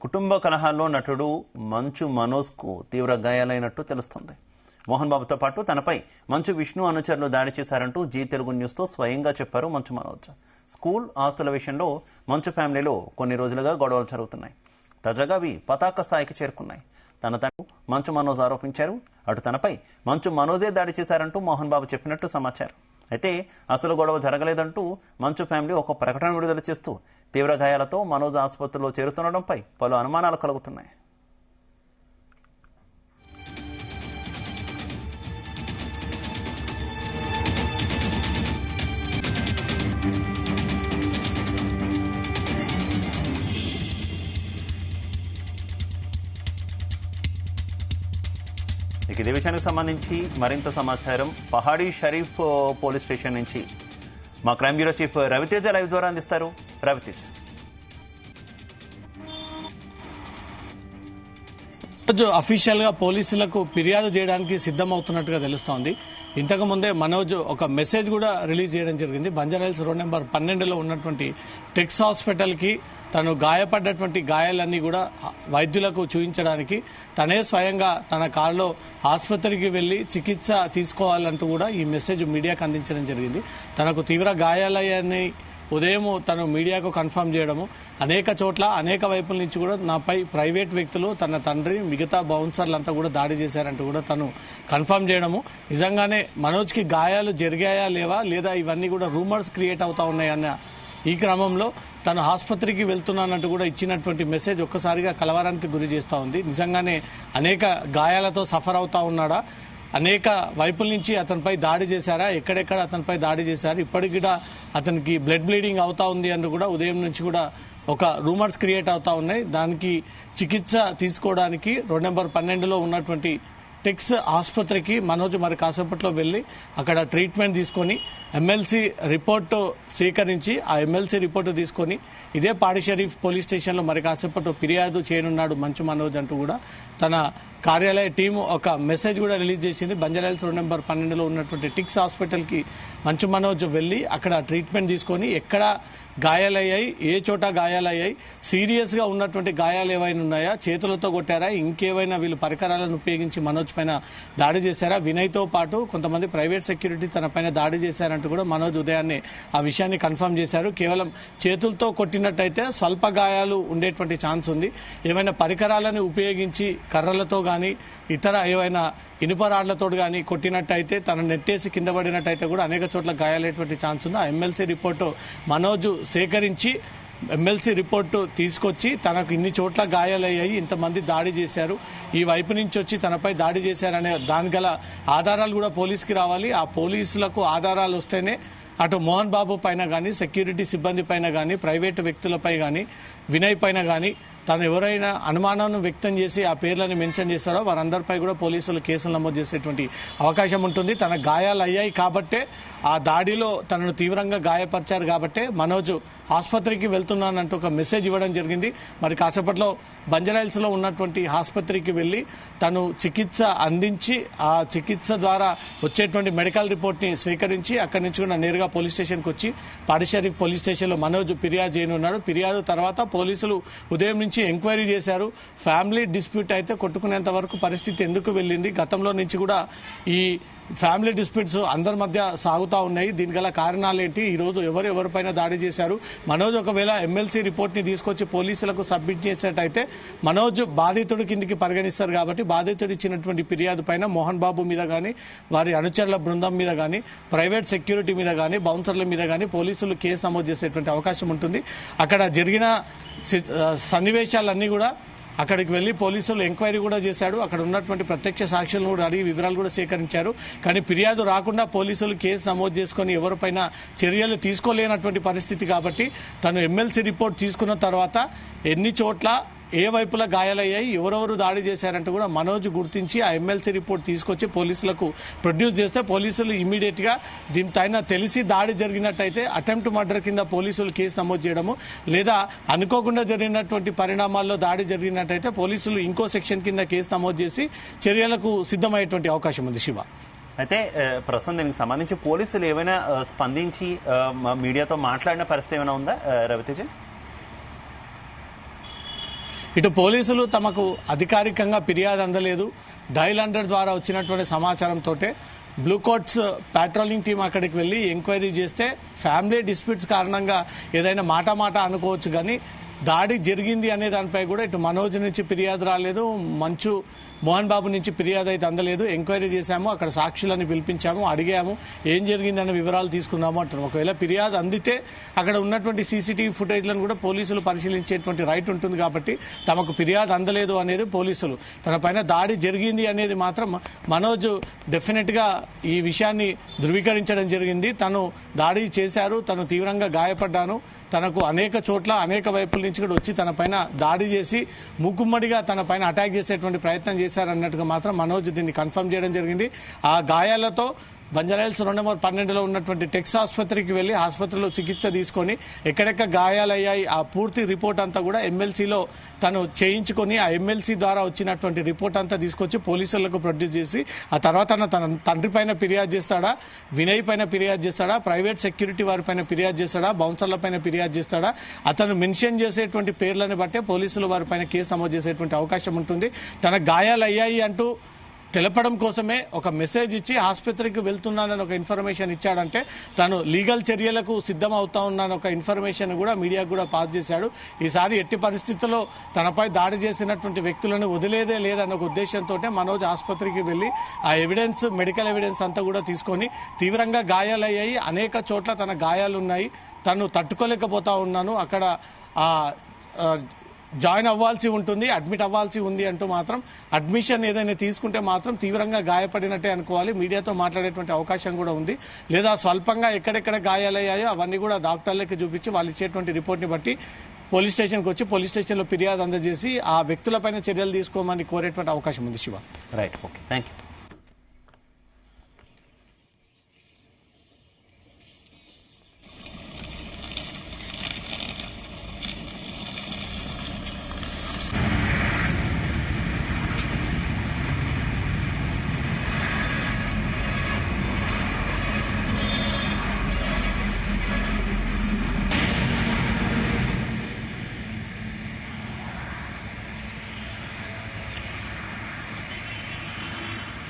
కుటుంబ కలహాల్లో నటుడు మంచు మనోజ్కు తీవ్ర గాయాలైనట్టు తెలుస్తోంది. మోహన్ బాబుతో పాటు తనపై మంచు విష్ణు అనుచరులు దాడి చేశారంటూ జీ తెలుగు న్యూస్తో స్వయంగా చెప్పారు మంచు మనోజ్. స్కూల్ ఆస్తుల విషయంలో మంచు ఫ్యామిలీలో కొన్ని రోజులుగా గొడవలు జరుగుతున్నాయి. తాజాగా అవి పతాక స్థాయికి చేరుకున్నాయి. తన తండ్రి మంచు మనోజ్ ఆరోపించారు. అటు తనపై మంచు మనోజే దాడి చేశారంటూ మోహన్ బాబు చెప్పినట్టు సమాచారం. అయితే అసలు గొడవ జరగలేదంటూ మంచు ఫ్యామిలీ ఒక ప్రకటన విడుదల చేస్తూ తీవ్ర గాయాలతో మనోజ్ ఆసుపత్రిలో చేరుతుండడంపై పలు అనుమానాలు కలుగుతున్నాయి. ఇదే విషయానికి సంబంధించి మరింత సమాచారం పహాడీ షరీఫ్ పోలీస్ స్టేషన్ నుంచి మా crime bureau chief Raviteja live ద్వారా అందిస్తారు. రవితేజ, అఫీషియల్ గా పోలీసులకు ఫిర్యాదు చేయడానికి సిద్ధమవుతున్నట్టుగా తెలుస్తోంది. ఇంతకు ముందే మనోజ్ ఒక మెసేజ్ కూడా రిలీజ్ చేయడం జరిగింది. బంజారాహిల్స్ రోడ్ నెంబర్ 12లో ఉన్నటువంటి టెక్స్ హాస్పిటల్ కి తను గాయపడ్డటువంటి గాయాలన్నీ కూడా వైద్యులకు చూపించడానికి తనే స్వయంగా తన కారులో ఆసుపత్రికి వెళ్లి చికిత్స తీసుకోవాలంటూ కూడా ఈ మెసేజ్ మీడియాకు అందించడం జరిగింది. తనకు తీవ్ర గాయాలయ్యాయని ఉదయం తను మీడియాకు కన్ఫర్మ్ చేయడము, అనేక చోట్ల అనేక వైపుల నుంచి కూడా నాపై ప్రైవేట్ వ్యక్తులు తన తండ్రి మిగతా బౌన్సర్లంతా కూడా దాడి చేశారంటూ కూడా తను కన్ఫర్మ్ చేయడము, నిజంగానే మనోజ్కి గాయాలు జరిగాయా లేవా లేదా ఇవన్నీ కూడా రూమర్స్ క్రియేట్ అవుతా ఉన్నాయన్న ఈ క్రమంలో తను ఆసుపత్రికి వెళ్తున్నానంటూ కూడా ఇచ్చినటువంటి మెసేజ్ ఒక్కసారిగా కలవరానికి గురి చేస్తూ ఉంది. నిజంగానే అనేక గాయాలతో సఫర్ అవుతా ఉన్నాడా, అనేక వైపుల నుంచి అతనిపై దాడి చేశారా, ఎక్కడెక్కడ అతనిపై దాడి చేశారు, ఇప్పటికి కూడా అతనికి బ్లడ్ బ్లీడింగ్ అవుతా ఉంది అని కూడా ఉదయం నుంచి కూడా ఒక రూమర్స్ క్రియేట్ అవుతా ఉన్నాయి. దానికి చికిత్స తీసుకోవడానికి రోడ్ నెంబర్ 12లో ఉన్నటువంటి టెక్స్ ఆసుపత్రికి మనోజ్ మరి కాసేపట్లో వెళ్ళి అక్కడ ట్రీట్మెంట్ తీసుకొని ఎమ్మెల్సీ రిపోర్టు సేకరించి ఆ ఎమ్మెల్సీ రిపోర్టు తీసుకొని ఇదే పాడి షరీఫ్ పోలీస్ స్టేషన్లో మరి కాసేపట్లో ఫిర్యాదు చేయనున్నాడు మంచు మనోజ్ అంటూ కూడా తన కార్యాలయ టీము ఒక మెసేజ్ కూడా రిలీజ్ చేసింది. బంజారాహిల్స్ రోడ్ నెంబర్ 12లో ఉన్నటువంటి టిక్స్ హాస్పిటల్కి మంచు మనోజ్ వెళ్ళి అక్కడ ట్రీట్మెంట్ తీసుకొని ఎక్కడ గాయాలయ్యాయి, ఏ చోట గాయాలయ్యాయి, సీరియస్గా ఉన్నటువంటి గాయాలు ఏవైనా ఉన్నాయా, చేతులతో కొట్టారా, ఇంకేవైనా వీళ్ళు పరికరాలను ఉపయోగించి మనోజ్ పైన దాడి చేశారా, వినయ్తో పాటు కొంతమంది ప్రైవేట్ సెక్యూరిటీ తన పైన దాడి చేశారంటూ కూడా మనోజ్ ఉదయాన్నే ఆ విషయాన్ని కన్ఫర్మ్ చేశారు. కేవలం చేతులతో కొట్టినట్టయితే స్వల్ప గాయాలు ఉండేటువంటి ఛాన్స్ ఉంది. ఏమైనా పరికరాలను ఉపయోగించి కర్రలతో కానీ ఇతర ఏవైనా ఇనుప రాళ్లతో కానీ కొట్టినట్టయితే తన నెట్టేసి కింద పడినట్టయితే కూడా అనేక చోట్ల గాయాలయ్యేటువంటి ఛాన్స్ ఉంది. ఆ ఎమ్మెల్సీ రిపోర్టు మనోజ్ సేకరించి ఎమ్మెల్సీ రిపోర్టు తీసుకొచ్చి తనకు ఇన్ని చోట్ల గాయాలయ్యాయి, ఇంతమంది దాడి చేశారు, ఈ వైపు నుంచి వచ్చి తనపై దాడి చేశారనే దాని గల ఆధారాలు కూడా పోలీసుకి రావాలి. ఆ పోలీసులకు ఆధారాలు వస్తేనే అటు మోహన్ బాబు పైన కానీ, సెక్యూరిటీ సిబ్బంది పైన కానీ, ప్రైవేటు వ్యక్తులపై కానీ, వినయ్ పైన కానీ తను ఎవరైనా అనుమానాన్ని వ్యక్తం చేసి ఆ పేర్లను మెన్షన్ చేస్తారో వారందరిపై కూడా పోలీసులు కేసులు నమోదు చేసేటువంటి అవకాశం ఉంటుంది. తన గాయాలు అయ్యాయి కాబట్టే ఆ దాడిలో తనను తీవ్రంగా గాయపరిచారు కాబట్టే మనోజ్ ఆసుపత్రికి వెళ్తున్నానంటూ ఒక మెసేజ్ ఇవ్వడం జరిగింది. మరి కాసేపట్లో బంజారాహిల్స్లో ఉన్నటువంటి ఆసుపత్రికి వెళ్ళి తను చికిత్స అందించి ఆ చికిత్స ద్వారా వచ్చేటువంటి మెడికల్ రిపోర్ట్ని స్వీకరించి అక్కడి నుంచి కూడా నేరుగా పోలీస్ స్టేషన్కి వచ్చి పాడి షరీఫ్ పోలీస్ స్టేషన్లో మనోజ్ ఫిర్యాదు చేయనున్నాడు. ఫిర్యాదు తర్వాత పోలీసులు ఉదయం నుంచి ఎంక్వైరీ చేశారు. ఫ్యామిలీ డిస్ప్యూట్ అయితే కొట్టుకునేంత వరకు పరిస్థితి ఎందుకు వెళ్ళింది, గతంలో నుంచి కూడా ఈ ఫ్యామిలీ డిస్ప్యూట్స్ అందరి మధ్య సాగుతూ ఉన్నాయి, దీని గల కారణాలు ఏంటి, ఈరోజు ఎవరిపైన దాడి చేశారు, మనోజ్ ఒకవేళ ఎమ్మెల్సీ రిపోర్ట్ని తీసుకొచ్చి పోలీసులకు సబ్మిట్ చేసినట్టయితే మనోజ్ బాధితుడి కిందికి పరిగణిస్తారు కాబట్టి బాధితుడు ఇచ్చినటువంటి ఫిర్యాదు పైన మోహన్ బాబు మీద కానీ, వారి అనుచరుల బృందం మీద కానీ, ప్రైవేట్ సెక్యూరిటీ మీద కానీ, బౌన్సర్ల మీద కానీ పోలీసులు కేసు నమోదు చేసేటువంటి అవకాశం ఉంటుంది. అక్కడ జరిగిన సన్నివేశాలన్నీ కూడా అక్కడికి వెళ్ళి పోలీసులు ఎంక్వైరీ కూడా చేశాడు. అక్కడ ఉన్నటువంటి ప్రత్యక్ష సాక్షులను కూడా అడిగి వివరాలు కూడా సేకరించారు. కానీ ఫిర్యాదు రాకుండా పోలీసులు కేసు నమోదు చేసుకొని ఎవరిపైన చర్యలు తీసుకోలేనటువంటి పరిస్థితి కాబట్టి తను ఎమ్మెల్సీ రిపోర్ట్ తీసుకున్న తర్వాత ఎన్ని చోట్ల ఏ వైపులా గాయాలయ్యాయి, ఎవరెవరు దాడి చేశారంటూ కూడా మనోజ్ గుర్తించి ఆ ఎమ్మెల్సీ రిపోర్ట్ తీసుకొచ్చి పోలీసులకు ప్రొడ్యూస్ చేస్తే పోలీసులు ఇమ్మీడియట్గా దీనిపైన తెలిసి దాడి జరిగినట్టయితే అటెంప్ట్ మర్డర్ కింద పోలీసులు కేసు నమోదు చేయడము, లేదా అనుకోకుండా జరిగినటువంటి పరిణామాల్లో దాడి జరిగినట్టయితే పోలీసులు ఇంకో సెక్షన్ కింద కేసు నమోదు చేసి చర్యలకు సిద్ధమయ్యేటువంటి అవకాశం ఉంది. శివ, అయితే ప్రస్తుతం దీనికి సంబంధించి పోలీసులు ఏమైనా స్పందించి మీడియాతో మాట్లాడిన పరిస్థితి ఏమైనా ఉందా రవితేజ? ఇటు పోలీసులు తమకు అధికారికంగా ఫిర్యాదు అందలేదు, డయల్ 100 ద్వారా వచ్చినటువంటి సమాచారంతో బ్లూ కోట్స్ పాట్రోలింగ్ టీం అక్కడికి వెళ్ళి ఎంక్వైరీ చేస్తే ఫ్యామిలీ డిస్ప్యూట్స్ కారణంగా ఏదైనా మాట అనుకోవచ్చు, కానీ దాడి జరిగింది అనే దానిపై కూడా ఇటు మనోజ్ నుంచి ఫిర్యాదు రాలేదు, మంచు మోహన్ బాబు నుంచి ఫిర్యాదు అయితే అందలేదు. ఎంక్వైరీ చేశాము, అక్కడ సాక్షులని పిలిపించాము, అడిగాము, ఏం జరిగిందన్న వివరాలు తీసుకున్నాము అంటారు. ఒకవేళ ఫిర్యాదు అందితే అక్కడ ఉన్నటువంటి సీసీటీవీ ఫుటేజ్లను కూడా పోలీసులు పరిశీలించేటువంటి రైట్ ఉంటుంది. కాబట్టి తమకు ఫిర్యాదు అందలేదు అనేది పోలీసులు, తన పైన దాడి జరిగింది అనేది మాత్రం మనోజ్ డెఫినెట్గా ఈ విషయాన్ని ధృవీకరించడం జరిగింది. తను దాడి చేశారు, తను తీవ్రంగా గాయపడ్డాను, తనకు అనేక చోట్ల అనేక వైపుల నుంచి కూడా వచ్చి తన పైన దాడి చేసి మూకుమ్మడిగా తన పైన అటాక్ చేసేటువంటి ప్రయత్నం చేశారన్నట్టుగా మాత్రం మనోజ్ దీన్ని కన్ఫర్మ్ చేయడం జరిగింది. ఆ గాయాలతో బంజారాహిల్స్ 2/12లో ఉన్నటువంటి టెక్స్ ఆసుపత్రికి వెళ్లి ఆసుపత్రిలో చికిత్స తీసుకొని ఎక్కడెక్కడ గాయాలయ్యాయి ఆ పూర్తి రిపోర్ట్ అంతా కూడా ఎమ్మెల్సీలో తను చేయించుకొని ఆ ఎమ్మెల్సీ ద్వారా వచ్చినటువంటి రిపోర్ట్ అంతా తీసుకొచ్చి పోలీసులకు ప్రొడ్యూస్ చేసి ఆ తర్వాత తన తండ్రి పైన ఫిర్యాదు చేస్తాడా, వినయ్ పైన ఫిర్యాదు చేస్తాడా, ప్రైవేట్ సెక్యూరిటీ వారి పైన ఫిర్యాదు చేస్తాడా, బౌన్సర్ల పైన ఫిర్యాదు చేస్తాడా, అతను మెన్షన్ చేసేటువంటి పేర్లను బట్టే పోలీసులు వారి పైన కేసు నమోదు చేసేటువంటి అవకాశం ఉంటుంది. తన గాయాలయ్యాయి అంటూ తెలపడం కోసమే ఒక మెసేజ్ ఇచ్చి ఆసుపత్రికి వెళ్తున్నానని ఒక ఇన్ఫర్మేషన్ ఇచ్చాడంటే తను లీగల్ చర్యలకు సిద్ధం అవుతా ఉన్నాను ఒక ఇన్ఫర్మేషన్ కూడా మీడియాకు కూడా పాస్ చేశాడు. ఈసారి ఎట్టి పరిస్థితుల్లో తనపై దాడి చేసినటువంటి వ్యక్తులను వదిలేదే లేదన్న ఒక ఉద్దేశంతో మనోజ్ ఆసుపత్రికి వెళ్ళి ఆ ఎవిడెన్స్, మెడికల్ ఎవిడెన్స్ అంతా కూడా తీసుకొని తీవ్రంగా గాయాలయ్యాయి, అనేక చోట్ల తన గాయాలు ఉన్నాయి, తను తట్టుకోలేకపోతా ఉన్నాను, అక్కడ జాయిన్ అవ్వాల్సి ఉంటుంది, అడ్మిట్ అవ్వాల్సి ఉంది అంటూ మాత్రం అడ్మిషన్ ఏదైనా తీసుకుంటే మాత్రం తీవ్రంగా గాయపడినట్టే అనుకోవాలి. మీడియాతో మాట్లాడేటువంటి అవకాశం కూడా ఉంది. లేదా స్వల్పంగా ఎక్కడెక్కడ గాయాలయ్యాయో అవన్నీ కూడా డాక్టర్లకి చూపించి వాళ్ళు ఇచ్చేటువంటి రిపోర్ట్ని బట్టి పోలీస్ స్టేషన్కి వచ్చి పోలీస్ స్టేషన్లో ఫిర్యాదు అందజేసి ఆ వ్యక్తులపైన చర్యలు తీసుకోమని కోరేటువంటి అవకాశం ఉంది. Shiva. Right, okay, thank you.